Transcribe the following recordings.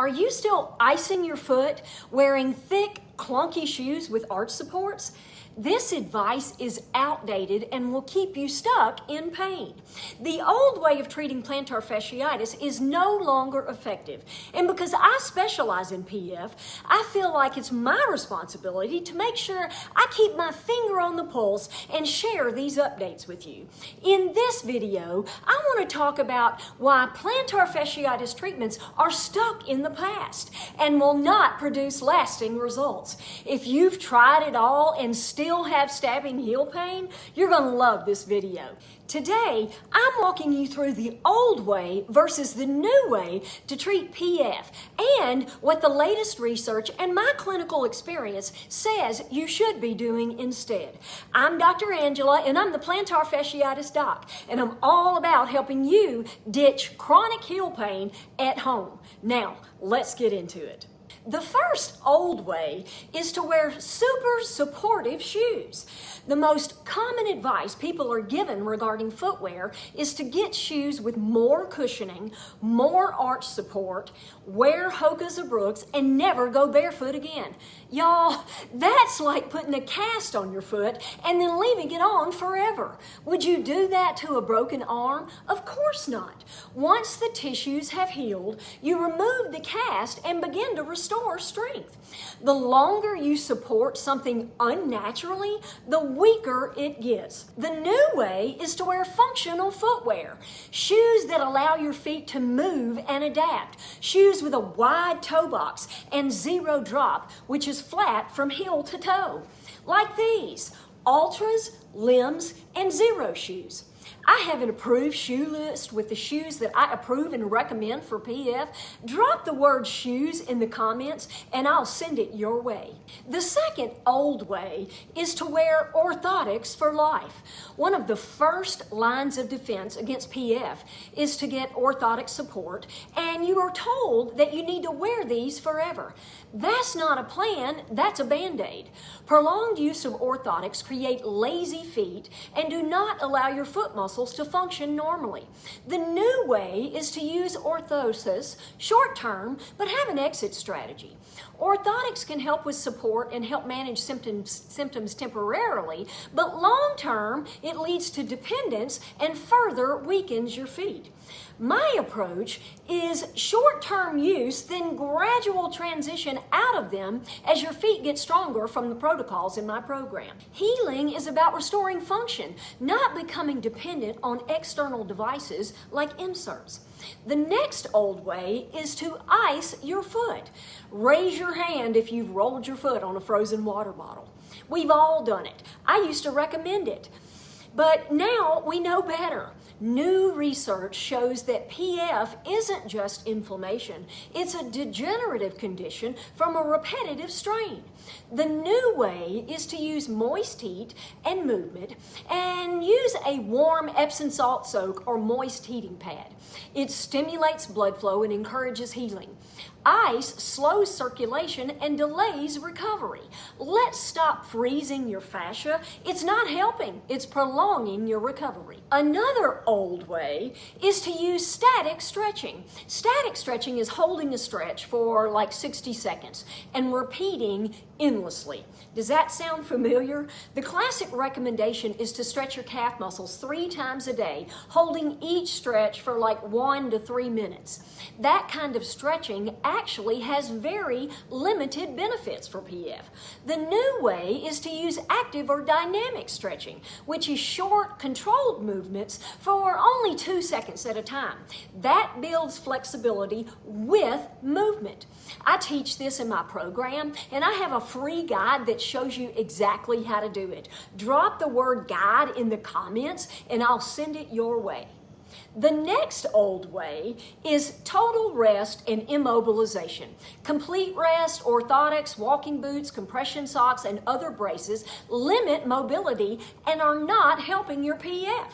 Are you still icing your foot, wearing thick, clunky shoes with arch supports? This advice is outdated and will keep you stuck in pain. The old way of treating plantar fasciitis is no longer effective. And because I specialize in PF, I feel like it's my responsibility to make sure I keep my finger on the pulse and share these updates with you. In this video, I want to talk about why plantar fasciitis treatments are stuck in the past and will not produce lasting results. If you've tried it all and still have stabbing heel pain, you're going to love this video. Today, I'm walking you through the old way versus the new way to treat PF and what the latest research and my clinical experience says you should be doing instead. I'm Dr. Angela, and I'm the Plantar Fasciitis Doc, and I'm all about helping you ditch chronic heel pain at home. Now, let's get into it. The first old way is to wear super supportive shoes. The most common advice people are given regarding footwear is to get shoes with more cushioning, more arch support, wear Hoka's or Brooks, and never go barefoot again. Y'all, that's like putting a cast on your foot and then leaving it on forever. Would you do that to a broken arm? Of course not. Once the tissues have healed, you remove the cast and begin to restore strength. The longer you support something unnaturally, the weaker it gets. The new way is to wear functional footwear, shoes that allow your feet to move and adapt, shoes with a wide toe box and zero drop, which is flat from heel to toe, like these: Ultras, Limbs, and Zero shoes. I have an approved shoe list with the shoes that I approve and recommend for PF. Drop the word shoes in the comments and I'll send it your way. The second old way is to wear orthotics for life. One of the first lines of defense against PF is to get orthotic support, and you are told that you need to wear these forever. That's not a plan, that's a Band-Aid. Prolonged use of orthotics create lazy feet and do not allow your foot muscles to function normally. The new way is to use orthosis short term, but have an exit strategy. Orthotics can help with support and help manage symptoms temporarily, but long term, it leads to dependence and further weakens your feet. My approach is short-term use, then gradual transition out of them as your feet get stronger from the protocols in my program. Healing is about restoring function, not becoming dependent on external devices like inserts. The next old way is to ice your foot. Raise your hand if you've rolled your foot on a frozen water bottle. We've all done it. I used to recommend it. But now we know better. New research shows that PF isn't just inflammation, it's a degenerative condition from a repetitive strain. The new way is to use moist heat and movement and use a warm Epsom salt soak or moist heating pad. It stimulates blood flow and encourages healing. Ice slows circulation and delays recovery. Let's stop freezing your fascia. It's not helping, it's prolonging your recovery. Another old way is to use static stretching. Static stretching is holding a stretch for like 60 seconds and repeating endlessly. Does that sound familiar? The classic recommendation is to stretch your calf muscles 3 times a day, holding each stretch for like 1 to 3 minutes. That kind of stretching actually has very limited benefits for PF. The new way is to use active or dynamic stretching, which is short, controlled movements for only 2 seconds at a time. That builds flexibility with movement. I teach this in my program, and I have a free guide that shows you exactly how to do it. Drop the word guide in the comments, and I'll send it your way. The next old way is total rest and immobilization. Complete rest, orthotics, walking boots, compression socks, and other braces limit mobility and are not helping your PF.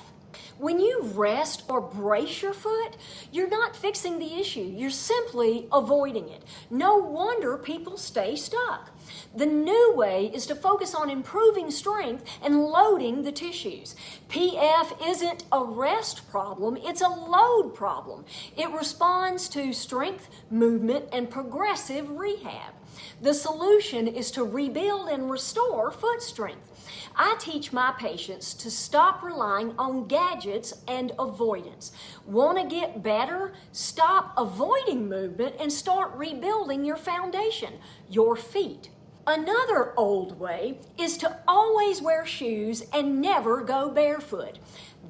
When you rest or brace your foot, you're not fixing the issue. You're simply avoiding it. No wonder people stay stuck. The new way is to focus on improving strength and loading the tissues. PF isn't a rest problem, it's a load problem. It responds to strength, movement, and progressive rehab. The solution is to rebuild and restore foot strength. I teach my patients to stop relying on gadgets and avoidance. Want to get better? Stop avoiding movement and start rebuilding your foundation, your feet. Another old way is to always wear shoes and never go barefoot.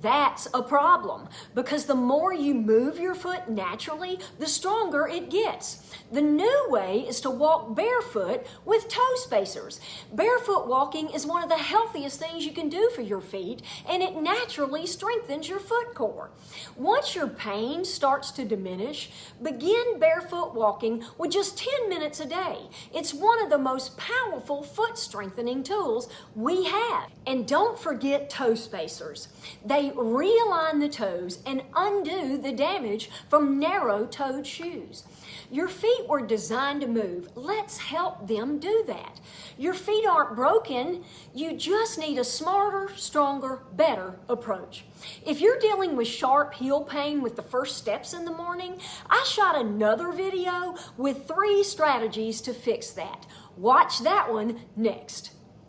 That's a problem because the more you move your foot naturally, the stronger it gets. The new way is to walk barefoot with toe spacers. Barefoot walking is one of the healthiest things you can do for your feet, and it naturally strengthens your foot core. Once your pain starts to diminish, begin barefoot walking with just 10 minutes a day. It's one of the most powerful foot strengthening tools we have. And don't forget toe spacers. They realign the toes and undo the damage from narrow-toed shoes. Your feet were designed to move. Let's help them do that. Your feet aren't broken. You just need a smarter, stronger, better approach. If you're dealing with sharp heel pain with the first steps in the morning, I shot another video with 3 strategies to fix that. Watch that one next.